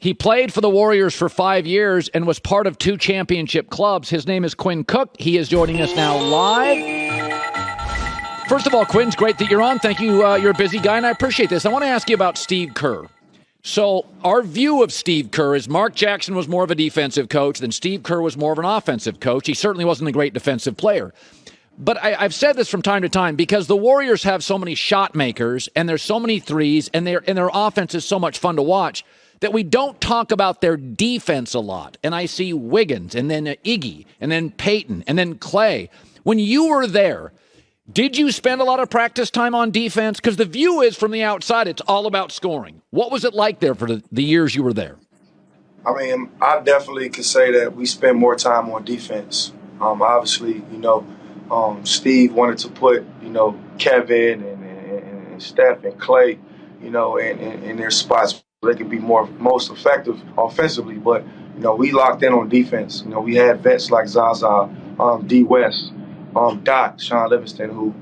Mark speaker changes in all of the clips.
Speaker 1: He played for the Warriors for 5 years and was part of 2 championship clubs. His name is Quinn Cook. He is joining us now live. First of all, Quinn, it's great that you're on. Thank you. You're a busy guy, and I appreciate this. I want to ask you about Steve Kerr. So our view of Steve Kerr is Mark Jackson was more of a defensive coach, then Steve Kerr was more of an offensive coach. He certainly wasn't a great defensive player. But I've said this from time to time because the Warriors have so many shot makers, and there's so many threes, and their offense is so much fun to watch that we don't talk about their defense a lot. And I see Wiggins, and then Iggy, and then Peyton, and then Clay. When you were there, did you spend a lot of practice time on defense? Because the view is from the outside, it's all about scoring. What was it like there for the years you were there?
Speaker 2: I mean, I definitely could say that we spend more time on defense. Obviously, Steve wanted to put, Kevin and Steph and Clay, in their spots where they could be most effective offensively. But, we locked in on defense. We had vets like Zaza, D. West, Dot, Sean Livingston, who,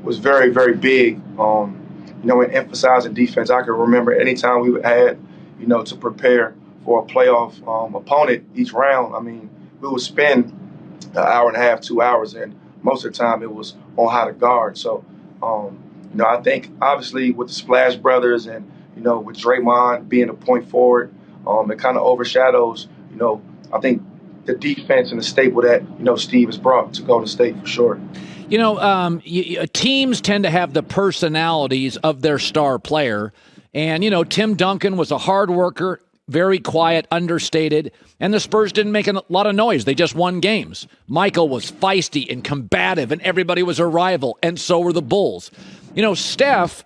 Speaker 2: was very, very big, in emphasizing defense. I can remember anytime we had, to prepare for a playoff opponent each round. I mean, we would spend an hour and a half, 2 hours, and most of the time it was on how to guard. So, I think obviously with the Splash Brothers and, with Draymond being a point forward, it kind of overshadows, I think the defense and the staple that, Steve has brought to Golden State for sure.
Speaker 1: Teams tend to have the personalities of their star player. And, Tim Duncan was a hard worker, very quiet, understated, and the Spurs didn't make a lot of noise. They just won games. Michael was feisty and combative, and everybody was a rival, and so were the Bulls. Steph,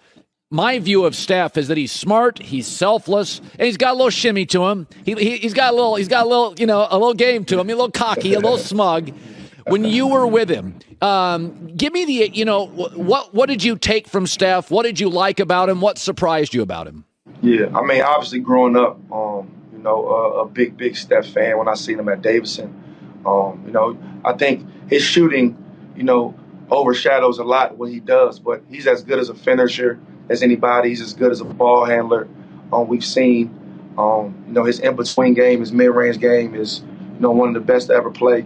Speaker 1: my view of Steph is that he's smart, he's selfless, and he's got a little shimmy to him. He's got a little game to him, a little cocky, a little smug. When you were with him, give me what did you take from Steph? What did you like about him? What surprised you about him?
Speaker 2: Yeah, I mean, obviously growing up, a big Steph fan when I seen him at Davidson. I think his shooting, overshadows a lot what he does, but he's as good as a finisher as anybody. He's as good as a ball handler. We've seen, his in-between game, his mid-range game is, one of the best to ever play.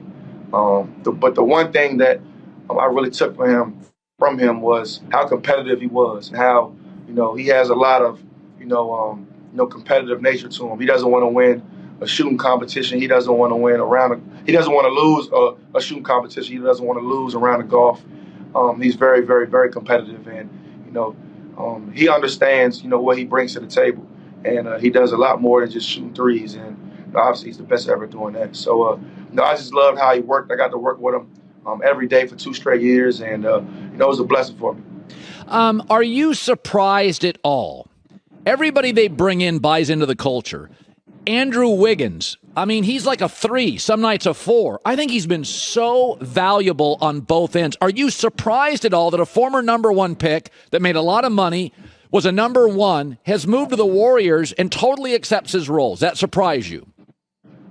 Speaker 2: But the one thing that I really took from him was how competitive he was, and how he has a lot of competitive nature to him. He doesn't want to win a shooting competition. He doesn't want to win he doesn't want to lose a shooting competition. He doesn't want to lose around the golf. He's very, very, very competitive, and he understands what he brings to the table, and he does a lot more than just shooting threes. And obviously, he's the best ever doing that. So. I just loved how he worked. I got to work with him every day for 2 straight years, and it was a blessing for me.
Speaker 1: Are you surprised at all? Everybody they bring in buys into the culture. Andrew Wiggins, I mean, he's like a 3, some nights a 4. I think he's been so valuable on both ends. Are you surprised at all that a former number 1 pick that made a lot of money, was a number 1, has moved to the Warriors and totally accepts his roles? That surprised you?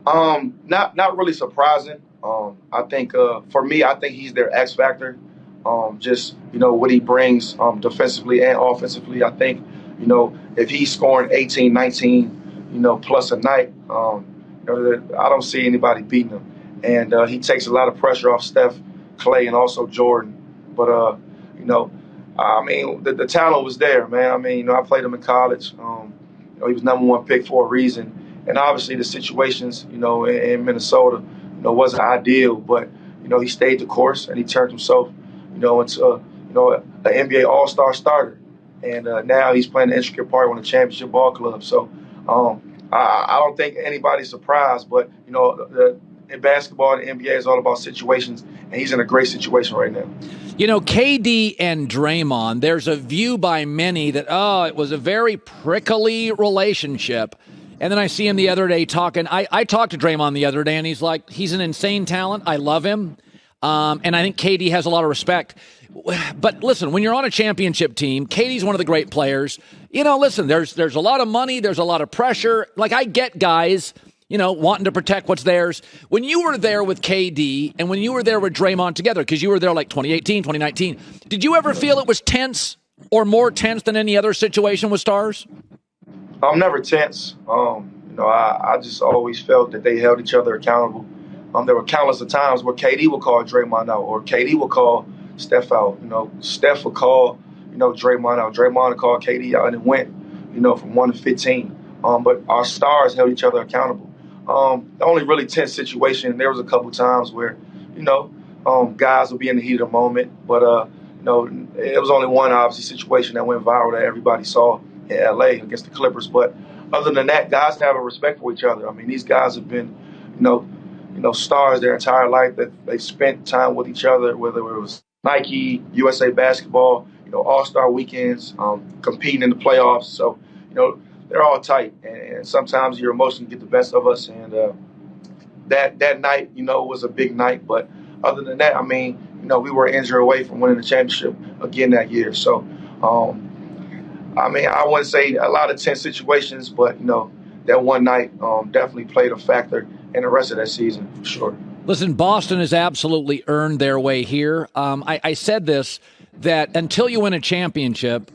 Speaker 2: Not really surprising. I think for me, I think he's their X factor. Just what he brings defensively and offensively. I think if he's scoring 18, 19, plus a night, I don't see anybody beating him. And he takes a lot of pressure off Steph, Clay, and also Jordan. But I mean, the talent was there, man. I mean, I played him in college. He was number 1 pick for a reason. And obviously the situations, in Minnesota, wasn't ideal, but, he stayed the course and he turned himself, into, an NBA All-Star starter. And now he's playing an intricate part on the championship ball club. So I don't think anybody's surprised, but, in basketball, the NBA is all about situations, and he's in a great situation right now.
Speaker 1: KD and Draymond, there's a view by many that, it was a very prickly relationship. And then I see him the other day talking. I talked to Draymond the other day, and he's like, he's an insane talent. I love him. And I think KD has a lot of respect. But listen, when you're on a championship team, KD's one of the great players. Listen, there's a lot of money. There's a lot of pressure. Like, I get guys, wanting to protect what's theirs. When you were there with KD and when you were there with Draymond together, because you were there like 2018, 2019, did you ever feel it was tense or more tense than any other situation with stars?
Speaker 2: I'm never tense. I just always felt that they held each other accountable. There were countless of times where KD would call Draymond out, or KD would call Steph out. Steph would call, Draymond out. Draymond would call KD out, and it went, from 1 to 15. But our stars held each other accountable. The only really tense situation, there was a couple times where, guys would be in the heat of the moment, but it was only one obviously situation that went viral that everybody saw in LA against the Clippers. But other than that, guys have a respect for each other. I mean, these guys have been, stars their entire life. That they've spent time with each other, whether it was Nike, USA Basketball, All-Star weekends, competing in the playoffs. So, they're all tight, and sometimes your emotions get the best of us. And that night, was a big night. But other than that, I mean, we were injured away from winning the championship again that year. So, I wouldn't say a lot of tense situations, but, that one night definitely played a factor in the rest of that season, for sure.
Speaker 1: Listen, Boston has absolutely earned their way here. I said this, that until you win a championship,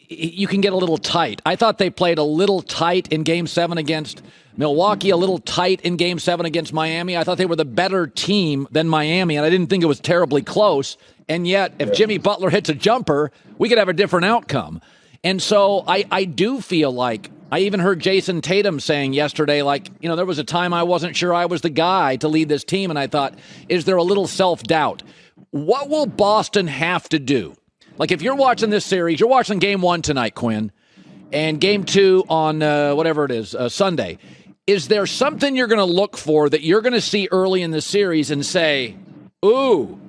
Speaker 1: you can get a little tight. I thought they played a little tight in Game 7 against Milwaukee, a little tight in Game 7 against Miami. I thought they were the better team than Miami, and I didn't think it was terribly close. And yet, if Jimmy Butler hits a jumper, we could have a different outcome. And so I do feel like, I even heard Jason Tatum saying yesterday, there was a time I wasn't sure I was the guy to lead this team, and I thought, is there a little self-doubt? What will Boston have to do? Like, if you're watching this series, you're watching Game 1 tonight, Quinn, and Game 2 on whatever it is, Sunday. Is there something you're going to look for that you're going to see early in the series and say, ooh,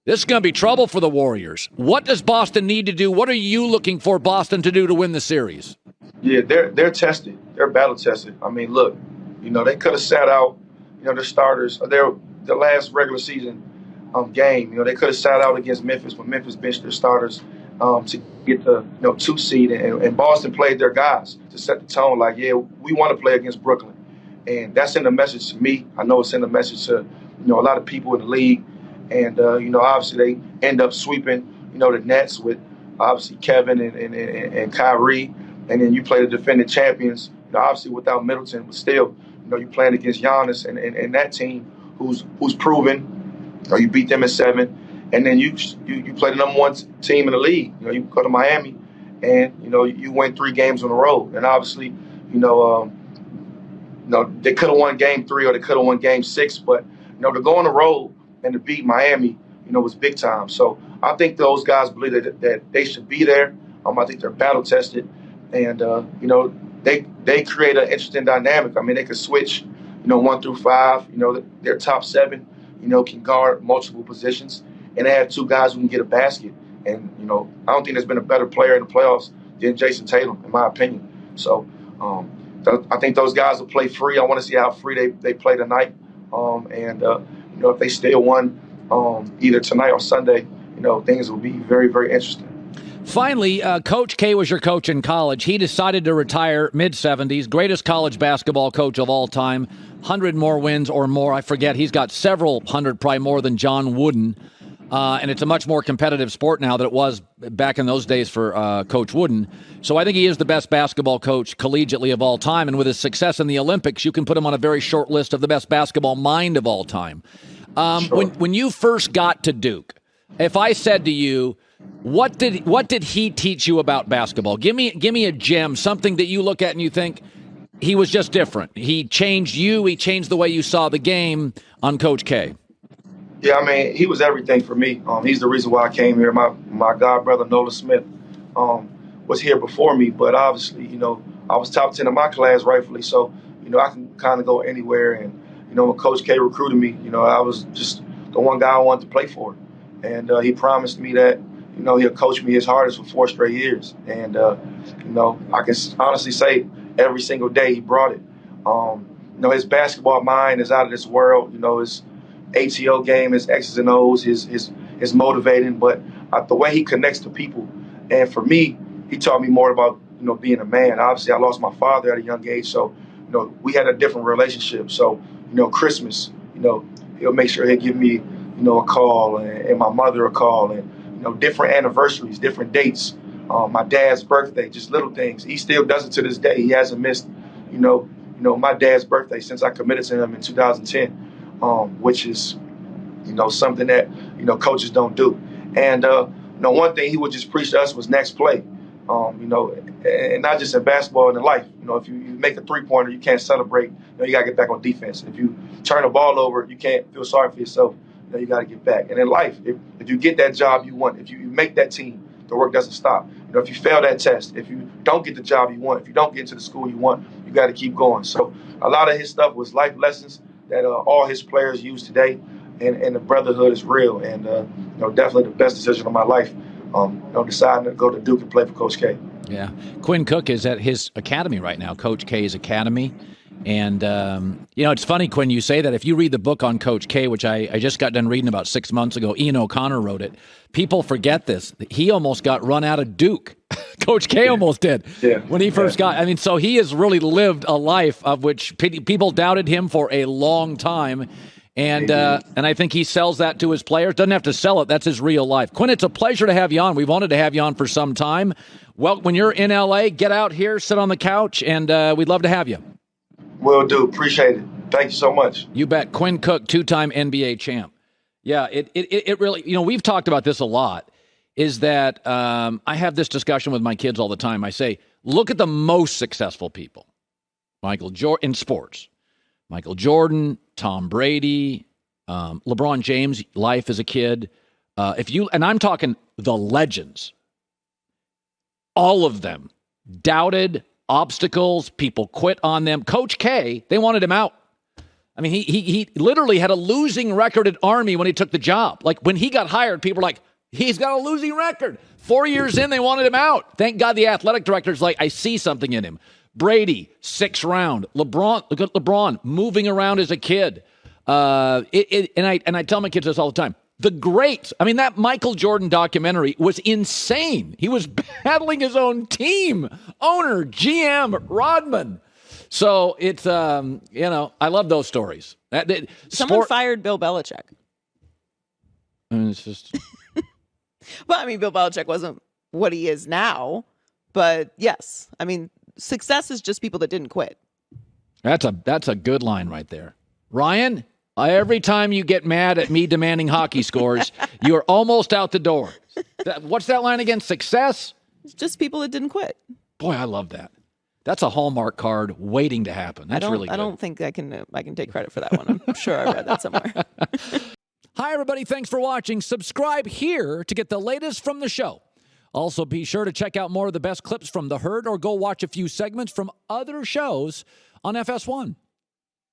Speaker 1: this is going to be trouble for the Warriors? What does Boston need to do? What are you looking for Boston to do to win the series?
Speaker 2: Yeah, they're tested. They're battle tested. I mean, look, they could have sat out, their starters, the last regular season game. They could have sat out against Memphis, but Memphis benched their starters to get the 2 seed, and Boston played their guys to set the tone. Like, yeah, we want to play against Brooklyn, and that's sending a message to me. I know it's sending a message to a lot of people in the league, and obviously they end up sweeping the Nets with obviously Kevin and Kyrie, and then you play the defending champions. Obviously without Middleton, but still you're playing against Giannis and that team who's proven. You beat them in 7, and then you play the number 1 team in the league. You go to Miami, and you win 3 games on the road. And obviously, they could have won Game 3 or they could have won Game 6, but to go on the road and to beat Miami, was big time. So I think those guys believe that they should be there. I think they're battle tested, and they create an interesting dynamic. I mean, they could switch, 1 through 5. Their top 7. Can guard multiple positions, and they have 2 guys who can get a basket. And, I don't think there's been a better player in the playoffs than Jason Tatum, in my opinion. So I think those guys will play free. I want to see how free they play tonight. If they still won either tonight or Sunday, things will be very, very interesting.
Speaker 1: Finally, Coach K was your coach in college. He decided to retire mid-70s, greatest college basketball coach of all time, 100 more wins or more. I forget. He's got several hundred, probably more than John Wooden. And it's a much more competitive sport now than it was back in those days for Coach Wooden. So I think he is the best basketball coach collegiately of all time. And with his success in the Olympics, you can put him on a very short list of the best basketball mind of all time.
Speaker 2: Sure.
Speaker 1: When you first got to Duke, if I said to you, what did he teach you about basketball? Give me a gem, something that you look at and you think he was just different. He changed you. He changed the way you saw the game on Coach K.
Speaker 2: Yeah, I mean, he was everything for me. He's the reason why I came here. My god brother Nolan Smith was here before me, but obviously, I was top 10 in my class, rightfully so. I can kind of go anywhere, and when Coach K recruited me, I was just the one guy I wanted to play for, and he promised me that he'll coach me his hardest for 4 straight years, and I can honestly say every single day he brought it. His basketball mind is out of this world. His ATO game, his X's and O's, his motivating, but the way he connects to people. And for me, he taught me more about, being a man. Obviously, I lost my father at a young age, so, we had a different relationship. So, Christmas, he'll make sure he'll give me, a call and my mother a call, and, different anniversaries, different dates. my dad's birthday, just little things. He still does it to this day. He hasn't missed, my dad's birthday since I committed to him in 2010, which is, something that, coaches don't do. And, one thing he would just preach to us was next play, and not just in basketball and in life. If you make a three-pointer, you can't celebrate. You got to get back on defense. If you turn the ball over, you can't feel sorry for yourself. You got to get back. And in life, if you get that job you want, if you make that team, the work doesn't stop. If you fail that test, if you don't get the job you want, if you don't get into the school you want, you got to keep going. So a lot of his stuff was life lessons that all his players use today, and the brotherhood is real. And definitely the best decision of my life, deciding to go to Duke and play for Coach K.
Speaker 1: Yeah, Quinn Cook is at his academy right now, Coach K's academy. And, it's funny, Quinn, you say that. If you read the book on Coach K, which I just got done reading about 6 months ago, Ian O'Connor wrote it. People forget this. He almost got run out of Duke. Coach K almost did when he first got. I mean, so he has really lived a life of which people doubted him for a long time. And I think he sells that to his players. Doesn't have to sell it. That's his real life. Quinn, it's a pleasure to have you on. We've wanted to have you on for some time. Well, when you're in L.A., get out here, sit on the couch, and we'd love to have you.
Speaker 2: Will do. Appreciate it. Thank you so much.
Speaker 1: You bet. Quinn Cook, two-time NBA champ. Yeah, it really, we've talked about this a lot, is that I have this discussion with my kids all the time. I say, look at the most successful people. Michael Jordan in sports. Michael Jordan, Tom Brady, LeBron James, life as a kid. And I'm talking the legends. All of them doubted, obstacles, people quit on them. Coach K, they wanted him out. I mean, he literally had a losing record at Army when he took the job. Like, when he got hired, people were like, he's got a losing record. 4 years in, they wanted him out. Thank God the athletic director's like, I see something in him. Brady, 6th round. LeBron, look at LeBron, moving around as a kid. And I tell my kids this all the time. The greats, I mean, that Michael Jordan documentary was insane. He was battling his own team, owner, GM, Rodman. So it's, I love those stories.
Speaker 3: Someone fired Bill Belichick.
Speaker 1: I mean, it's just.
Speaker 3: Well, I mean, Bill Belichick wasn't what he is now, but yes, I mean, success is just people that didn't quit.
Speaker 1: That's a good line right there. Ryan, every time you get mad at me demanding hockey scores, you're almost out the door. What's that line again? Success?
Speaker 3: It's just people that didn't quit.
Speaker 1: Boy, I love that. That's a Hallmark card waiting to happen. That's really good.
Speaker 3: I don't think I can take credit for that one. I'm sure I read that somewhere.
Speaker 1: Hi, everybody. Thanks for watching. Subscribe here to get the latest from the show. Also, be sure to check out more of the best clips from The Herd or go watch a few segments from other shows on FS1.